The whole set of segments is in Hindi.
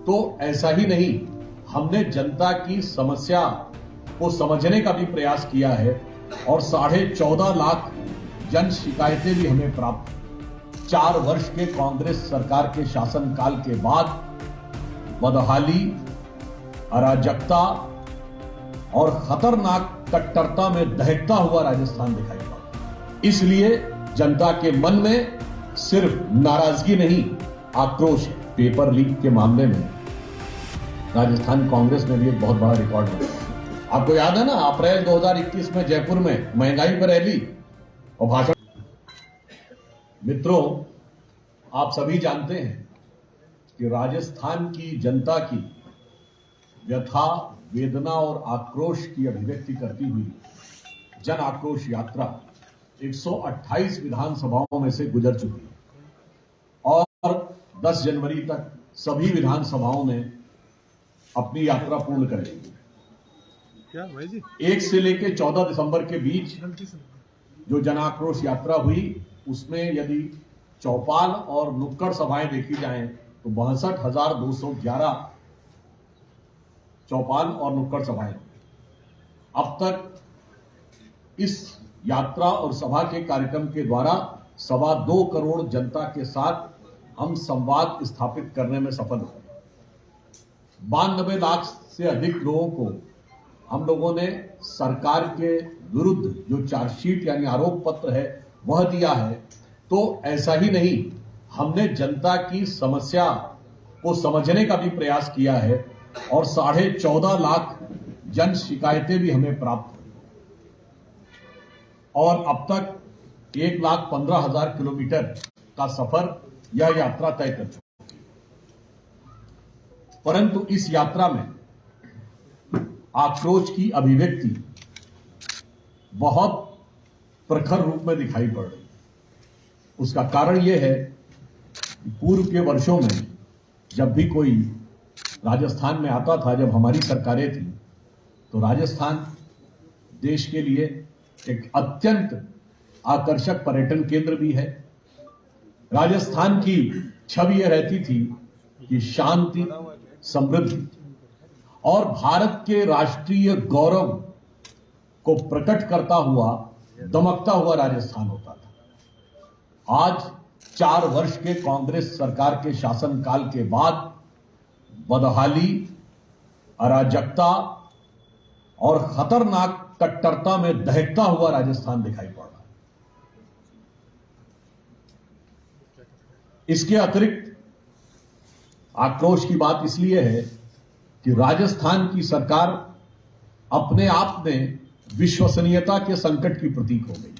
तो ऐसा ही नहीं, हमने जनता की समस्या को समझने का भी प्रयास किया है और 14.5 लाख जन शिकायतें भी हमें प्राप्त। 4 वर्ष के कांग्रेस सरकार के शासनकाल के बाद बदहाली, अराजकता और खतरनाक कट्टरता में दहकता हुआ राजस्थान दिखाई पड़ा। इसलिए जनता के मन में सिर्फ नाराजगी नहीं, आक्रोश है। पेपर लीक के मामले में राजस्थान कांग्रेस में भी एक बहुत बड़ा रिकॉर्ड बना। आपको याद है ना, अप्रैल 2021 में जयपुर में महंगाई पर रैली और भाषण। मित्रों, आप सभी जानते हैं कि राजस्थान की जनता की व्यथा, वेदना और आक्रोश की अभिव्यक्ति करती हुई जन आक्रोश यात्रा 128 विधानसभाओं में से गुजर चुकी है और 10 जनवरी तक सभी विधानसभाओं में अपनी यात्रा पूर्ण करेंगे। क्या भाई जी? 1 से लेकर 14 दिसंबर के बीच जो जन आक्रोश यात्रा हुई, उसमें यदि चौपाल और नुक्कड़ सभाएं देखी जाएं तो 62,211 चौपाल और नुक्कड़ सभाएं। अब तक इस यात्रा और सभा के कार्यक्रम के द्वारा 2.25 करोड़ जनता के साथ हम संवाद स्थापित करने में सफल हुए। 92 लाख से अधिक लोगों को हम लोगों ने सरकार के विरुद्ध जो चार्जशीट यानी आरोप पत्र है वह दिया है। तो ऐसा ही नहीं, हमने जनता की समस्या को समझने का भी प्रयास किया है और 14.5 लाख जन शिकायतें भी हमें प्राप्त हुई और अब तक 1,15,000 किलोमीटर का सफर यह यात्रा तय कर चुकी है। परंतु इस यात्रा में आक्रोश की अभिव्यक्ति बहुत प्रखर रूप में दिखाई पड़ रही है। उसका कारण यह है कि पूर्व के वर्षों में जब भी कोई राजस्थान में आता था, जब हमारी सरकारें थी, तो राजस्थान देश के लिए एक अत्यंत आकर्षक पर्यटन केंद्र भी है। राजस्थान की छवि यह रहती थी कि शांति, समृद्धि और भारत के राष्ट्रीय गौरव को प्रकट करता हुआ, दमकता हुआ राजस्थान होता था। आज 4 वर्ष के कांग्रेस सरकार के शासनकाल के बाद बदहाली, अराजकता और खतरनाक कट्टरता में दहकता हुआ राजस्थान दिखाई पड़ रहा है। इसके अतिरिक्त आक्रोश की बात इसलिए है कि राजस्थान की सरकार अपने आप में विश्वसनीयता के संकट की प्रतीक हो गई।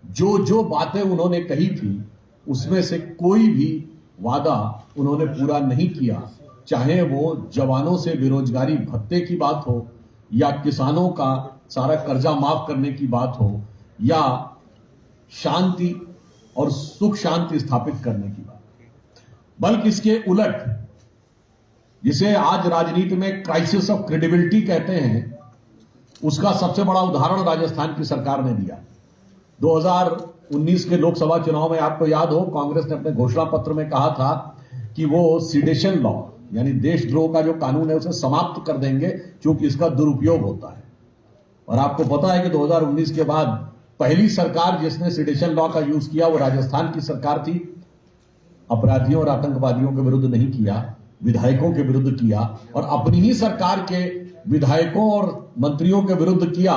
जो जो बातें उन्होंने कही थी, उसमें से कोई भी वादा उन्होंने पूरा नहीं किया। चाहे वो जवानों से बेरोजगारी भत्ते की बात हो, या किसानों का सारा कर्जा माफ करने की बात हो, या शांति और सुख शांति स्थापित करने की बात, बल्कि इसके उलट, जिसे आज राजनीति में क्राइसिस ऑफ क्रेडिबिलिटी कहते हैं, उसका सबसे बड़ा उदाहरण राजस्थान की सरकार ने दिया। 2019 के लोकसभा चुनाव में आपको याद हो, कांग्रेस ने अपने घोषणा पत्र में कहा था कि वो सिडेशन लॉ यानी देशद्रोह का जो कानून है उसे समाप्त कर देंगे, क्योंकि इसका दुरुपयोग होता है। और आपको पता है कि 2019 के बाद पहली सरकार जिसने सिडेशन लॉ का यूज किया वो राजस्थान की सरकार थी। अपराधियों और आतंकवादियों के विरुद्ध नहीं किया, विधायकों के विरुद्ध किया, और अपनी ही सरकार के विधायकों और मंत्रियों के विरुद्ध किया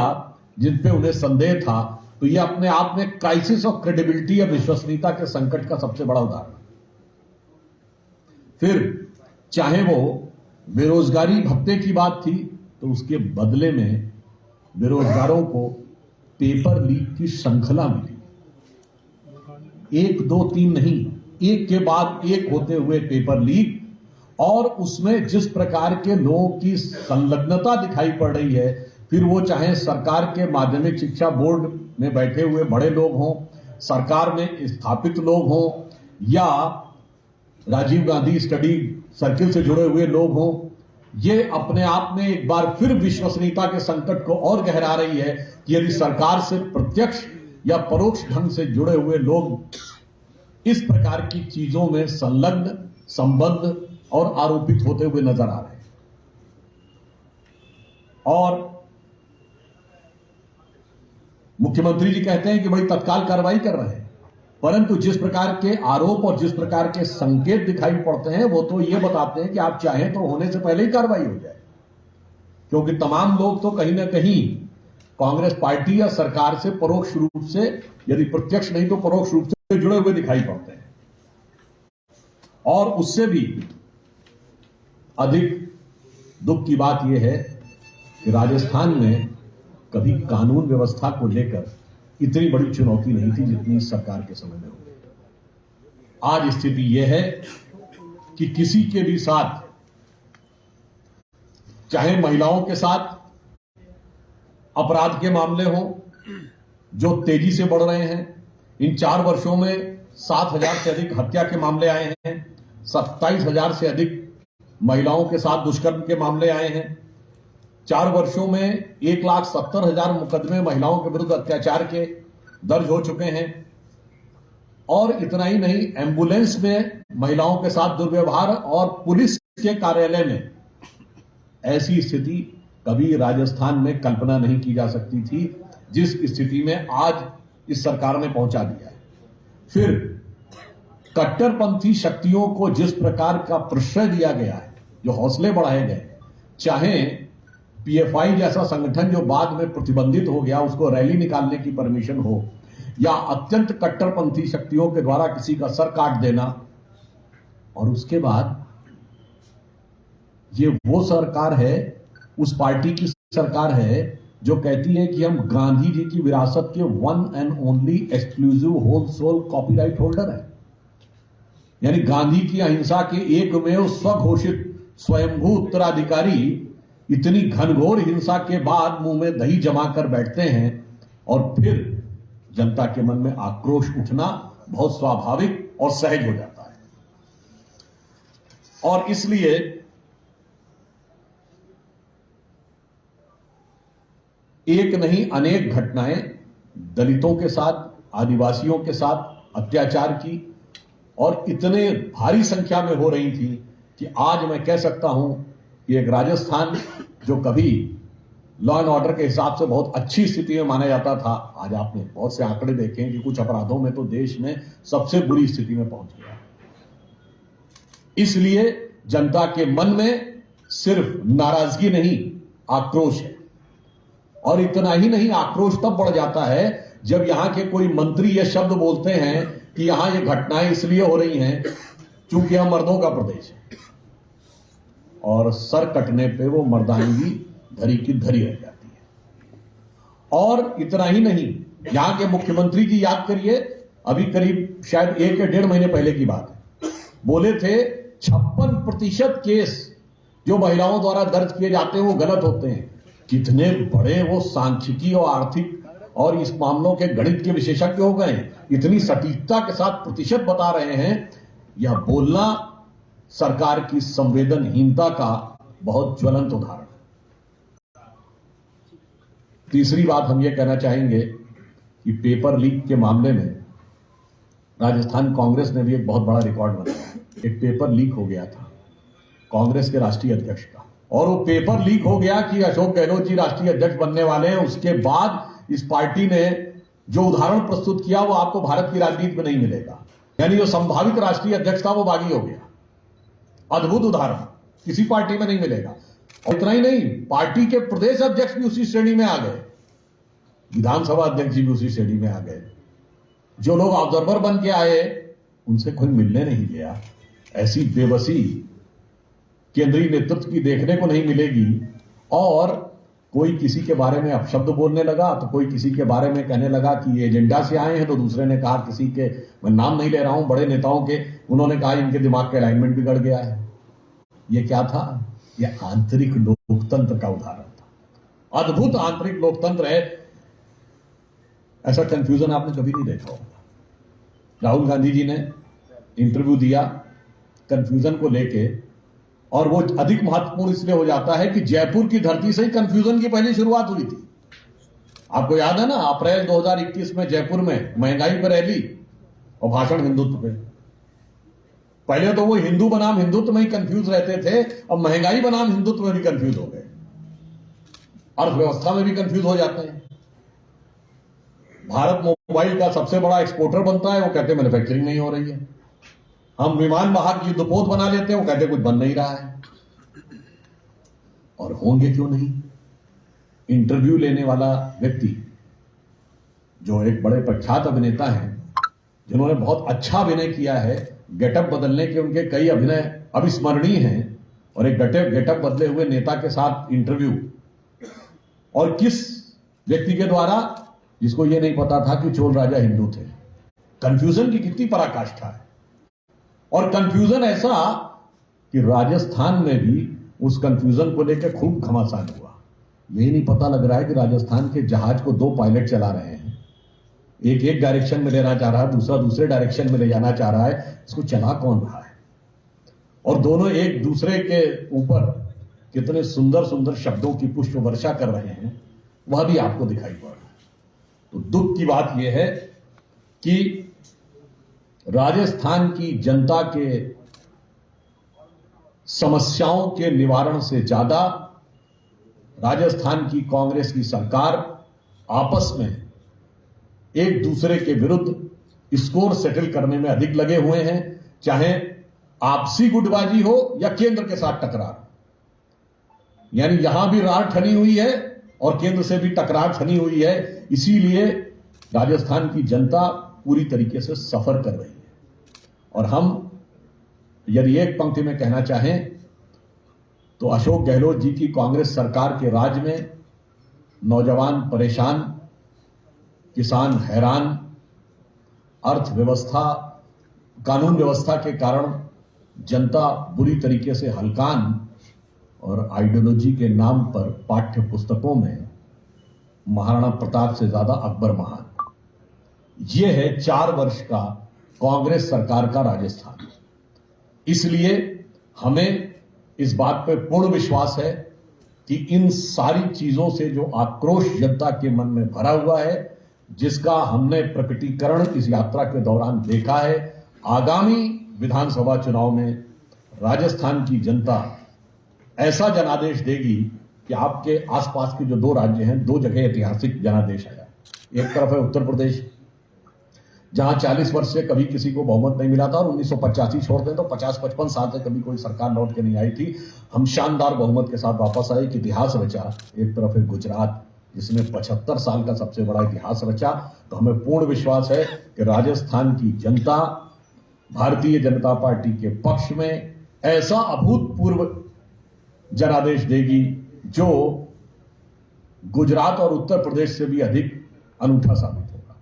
जिन पे उन्हें संदेह था। तो यह अपने आप में क्राइसिस ऑफ क्रेडिबिलिटी या विश्वसनीयता के संकट का सबसे बड़ा उदाहरण। फिर चाहे वो बेरोजगारी भत्ते की बात थी, तो उसके बदले में बेरोजगारों को पेपर लीक की श्रृंखला मिली। 1, 2, 3 नहीं, एक के बाद एक होते हुए पेपर लीक, और उसमें जिस प्रकार के लोगों की संलग्नता दिखाई पड़ रही है, फिर वो चाहे सरकार के माध्यमिक शिक्षा बोर्ड में बैठे हुए बड़े लोग हों, सरकार में स्थापित लोग हों, या राजीव गांधी स्टडी सर्किल से जुड़े हुए लोग हों, ये अपने आप में एक बार फिर विश्वसनीयता के संकट को और गहरा रही है कि यदि सरकार से प्रत्यक्ष या परोक्ष ढंग से जुड़े हुए लोग इस प्रकार की चीजों में संलग्न, संबद्ध और आरोपित होते हुए नजर आ रहे हैं। और मुख्यमंत्री जी कहते हैं कि बड़ी तत्काल कार्रवाई कर रहे हैं, परंतु जिस प्रकार के आरोप और जिस प्रकार के संकेत दिखाई पड़ते हैं वो तो ये बताते हैं कि आप चाहें तो होने से पहले ही कार्रवाई हो जाए, क्योंकि तमाम लोग तो कहीं ना कहीं कांग्रेस पार्टी या सरकार से परोक्ष रूप से, यदि प्रत्यक्ष नहीं तो परोक्ष रूप से जुड़े हुए दिखाई पड़ते हैं। और उससे भी अधिक दुख की बात यह है कि राजस्थान में कभी कानून व्यवस्था को लेकर इतनी बड़ी चुनौती नहीं थी जितनी इस सरकार के समय में हो गई। आज स्थिति यह है कि किसी के भी साथ, चाहे महिलाओं के साथ अपराध के मामले हो जो तेजी से बढ़ रहे हैं, इन 4 वर्षों में 7,000 से अधिक हत्या के मामले आए हैं, 27,000 से अधिक महिलाओं के साथ दुष्कर्म के मामले आए हैं, 4 वर्षों में 1,70,000 मुकदमे महिलाओं के विरुद्ध अत्याचार के दर्ज हो चुके हैं। और इतना ही नहीं, एम्बुलेंस में महिलाओं के साथ दुर्व्यवहार और पुलिस के कार्यालय में ऐसी स्थिति कभी राजस्थान में कल्पना नहीं की जा सकती थी, जिस स्थिति में आज इस सरकार ने पहुंचा दिया है। फिर कट्टरपंथी शक्तियों को जिस प्रकार का प्रश्रय दिया गया है, जो हौसले बढ़ाए गए, चाहे पीएफआई जैसा संगठन जो बाद में प्रतिबंधित हो गया उसको रैली निकालने की परमिशन हो, या अत्यंत कट्टरपंथी शक्तियों के द्वारा किसी का सर काट देना, और उसके बाद ये वो सरकार है, उस पार्टी की सरकार है जो कहती है कि हम गांधी जी की विरासत के one and only exclusive whole sole copyright holder है। यानी गांधी की अहिंसा के एकमेव स्वघोषित स्वयंभू उत्तराधिकारी इतनी घनघोर हिंसा के बाद मुंह में दही जमाकर बैठते हैं, और फिर जनता के मन में आक्रोश उठना बहुत स्वाभाविक और सहज हो जाता है। और इसलिए एक नहीं अनेक घटनाएं दलितों के साथ, आदिवासियों के साथ अत्याचार की और इतने भारी संख्या में हो रही थी कि आज मैं कह सकता हूं कि एक राजस्थान जो कभी लॉ एंड ऑर्डर के हिसाब से बहुत अच्छी स्थिति में माना जाता था, आज आपने बहुत से आंकड़े देखे हैं कि कुछ अपराधों में तो देश में सबसे बुरी स्थिति में पहुंच गया। इसलिए जनता के मन में सिर्फ नाराजगी नहीं, आक्रोश है। और इतना ही नहीं, आक्रोश तब बढ़ जाता है जब यहां के कोई मंत्री ये शब्द बोलते हैं कि यहां ये घटनाएं इसलिए हो रही हैं क्योंकि यह मर्दों का प्रदेश है, और सर कटने पे वो मर्दानगी धरी की धरी रह जाती है। और इतना ही नहीं, यहां के मुख्यमंत्री की याद करिए, अभी करीब शायद 1 या 1.5 महीने पहले की बात है, बोले थे 56% केस जो महिलाओं द्वारा दर्ज किए जाते हैं वो गलत होते हैं। कितने बड़े वो सांख्यिकी और आर्थिक और इस मामलों के गणित के विशेषज्ञ हो गए, इतनी सटीकता के साथ प्रतिशत बता रहे हैं। यह बोलना सरकार की संवेदनहीनता का बहुत ज्वलंत उदाहरण है। तीसरी बात हम यह कहना चाहेंगे कि पेपर लीक के मामले में राजस्थान कांग्रेस ने भी एक बहुत बड़ा रिकॉर्ड बनाया। एक पेपर लीक हो गया था कांग्रेस के राष्ट्रीय अध्यक्ष का, और वो पेपर लीक हो गया कि अशोक गहलोत जी राष्ट्रीय अध्यक्ष बनने वाले हैं। उसके बाद इस पार्टी ने जो उदाहरण प्रस्तुत किया वो आपको भारत की राजनीति में नहीं मिलेगा। यानी जो संभावित राष्ट्रीय अध्यक्ष था वो बागी हो गया। अद्भुत उदाहरण, किसी पार्टी में नहीं मिलेगा। और इतना ही नहीं, पार्टी के प्रदेश अध्यक्ष भी उसी श्रेणी में आ गए, विधानसभा अध्यक्ष जी भी उसी श्रेणी में आ गए। जो लोग ऑब्जर्वर बन के आए उनसे कोई मिलने नहीं गया। ऐसी बेबसी केंद्रीय नेतृत्व की देखने को नहीं मिलेगी। और कोई किसी के बारे में अपशब्द बोलने लगा तो कोई किसी के बारे में कहने लगा कि ये एजेंडा से आए हैं, तो दूसरे ने कहा किसी के, मैं नाम नहीं ले रहा हूं, बड़े नेताओं के, उन्होंने कहा इनके दिमाग का अलाइनमेंट बिगड़ गया है। ये क्या था? ये आंतरिक लोकतंत्र का उदाहरण था। अद्भुत आंतरिक लोकतंत्र है। ऐसा कंफ्यूजन आपने कभी नहीं देखा होगा। राहुल गांधी जी ने इंटरव्यू दिया कंफ्यूजन को लेके, और वो अधिक महत्वपूर्ण इसलिए हो जाता है कि जयपुर की धरती से ही कंफ्यूजन की पहली शुरुआत हुई थी। आपको याद है ना, अप्रैल 2021 में जयपुर में महंगाई पर रैली और भाषण हिंदुत्व पे। पहले तो वो हिंदू बनाम हिंदुत्व में ही कंफ्यूज रहते थे, अब महंगाई बनाम हिंदुत्व में भी कंफ्यूज हो गए, अर्थव्यवस्था में भी कंफ्यूज हो जाते हैं। भारत मोबाइल का सबसे बड़ा एक्सपोर्टर बनता है, वो कहते मैन्युफैक्चरिंग नहीं हो रही है। हम विमान वाहक युद्धपोत बना लेते हैं, वो कहते कुछ बन नहीं रहा है। और होंगे क्यों नहीं? इंटरव्यू लेने वाला व्यक्ति जो एक बड़े प्रख्यात अभिनेता हैं, जिन्होंने बहुत अच्छा अभिनय किया है, गेटअप बदलने के उनके कई अभिनय अविस्मरणीय हैं, और एक गेटअप बदले हुए नेता के साथ इंटरव्यू, और किस व्यक्ति के द्वारा, जिसको यह नहीं पता था कि चोल राजा हिंदू थे। कंफ्यूजन की कितनी पराकाष्ठा है। और कंफ्यूजन ऐसा कि राजस्थान में भी उस कंफ्यूजन को लेकर खूब घमासान हुआ। यही नहीं पता लग रहा है कि राजस्थान के जहाज को 2 पायलट चला रहे हैं, एक डायरेक्शन में लेना चाह रहा है, दूसरा दूसरे डायरेक्शन में ले जाना चाह रहा है। इसको चला कौन रहा है? और दोनों एक दूसरे के ऊपर कितने सुंदर सुंदर शब्दों की पुष्प वर्षा कर रहे हैं, वह भी आपको दिखाई पड़ रहा है। तो दुख की बात यह है कि राजस्थान की जनता के समस्याओं के निवारण से ज्यादा राजस्थान की कांग्रेस की सरकार आपस में एक दूसरे के विरुद्ध स्कोर सेटल करने में अधिक लगे हुए हैं, चाहे आपसी गुटबाजी हो या केंद्र के साथ टकरार। यानी यहां भी रार ठनी हुई है और केंद्र से भी टकरार ठनी हुई है। इसीलिए राजस्थान की जनता पूरी तरीके से सफर कर रही है। और हम यदि एक पंक्ति में कहना चाहें तो अशोक गहलोत जी की कांग्रेस सरकार के राज में नौजवान परेशान, किसान हैरान, अर्थव्यवस्था, कानून व्यवस्था के कारण जनता बुरी तरीके से हलकान, और आइडियोलॉजी के नाम पर पाठ्य पुस्तकों में महाराणा प्रताप से ज्यादा अकबर महान। यह है 4 वर्ष का कांग्रेस सरकार का राजस्थान। इसलिए हमें इस बात पर पूर्ण विश्वास है कि इन सारी चीजों से जो आक्रोश जनता के मन में भरा हुआ है, जिसका हमने प्रकटीकरण इस यात्रा के दौरान देखा है, आगामी विधानसभा चुनाव में राजस्थान की जनता ऐसा जनादेश देगी कि आपके आसपास के जो 2 राज्य हैं, 2 जगह ऐतिहासिक जनादेश आया। एक तरफ है उत्तर प्रदेश, जहां 40 वर्ष से कभी किसी को बहुमत नहीं मिला था, और 1985 छोड़ दें तो 50-55 साल से कभी कोई सरकार लौट के नहीं आई थी। हम शानदार बहुमत के साथ वापस आए, एक इतिहास रचा। एक तरफ है गुजरात, जिसने 75 साल का सबसे बड़ा इतिहास रचा। तो हमें पूर्ण विश्वास है कि राजस्थान की जनता भारतीय जनता पार्टी के पक्ष में ऐसा अभूतपूर्व जनादेश देगी जो गुजरात और उत्तर प्रदेश से भी अधिक अनूठा साबित होगा।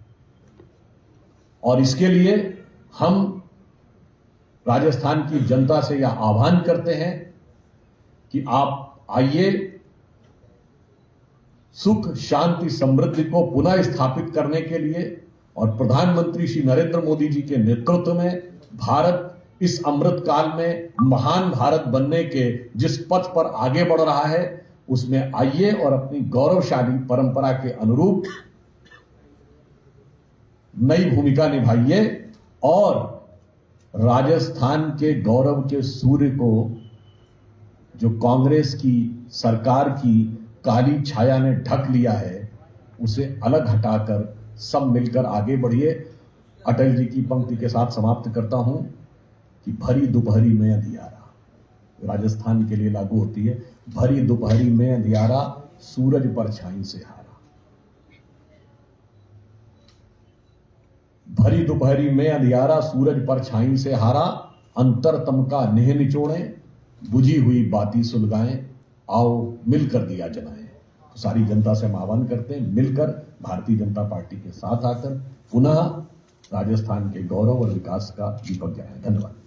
और इसके लिए हम राजस्थान की जनता से यह आह्वान करते हैं कि आप आइए, सुख शांति समृद्धि को पुनः स्थापित करने के लिए और प्रधानमंत्री श्री नरेंद्र मोदी जी के नेतृत्व में भारत इस अमृत काल में महान भारत बनने के जिस पथ पर आगे बढ़ रहा है, उसमें आइए और अपनी गौरवशाली परंपरा के अनुरूप नई भूमिका निभाइए और राजस्थान के गौरव के सूर्य को जो कांग्रेस की सरकार की काली छाया ने ढक लिया है, उसे अलग हटाकर सब मिलकर आगे बढ़िए। अटल जी की पंक्ति के साथ समाप्त करता हूं कि भरी दोपहरी में अंधियारा, राजस्थान के लिए लागू होती है। भरी दोपहरी में अंधियारा, सूरज परछाई से हारा। भरी दोपहरी में अंधियारा, सूरज परछाई से हारा। अंतरतम का नेह निचोड़े, बुझी हुई बाती सुलगाएं, आओ मिलकर दिया जलाएं। तो सारी जनता से हम आह्वान करते हैं, मिलकर भारतीय जनता पार्टी के साथ आकर पुनः राजस्थान के गौरव और विकास का दीपक जलाएं। धन्यवाद।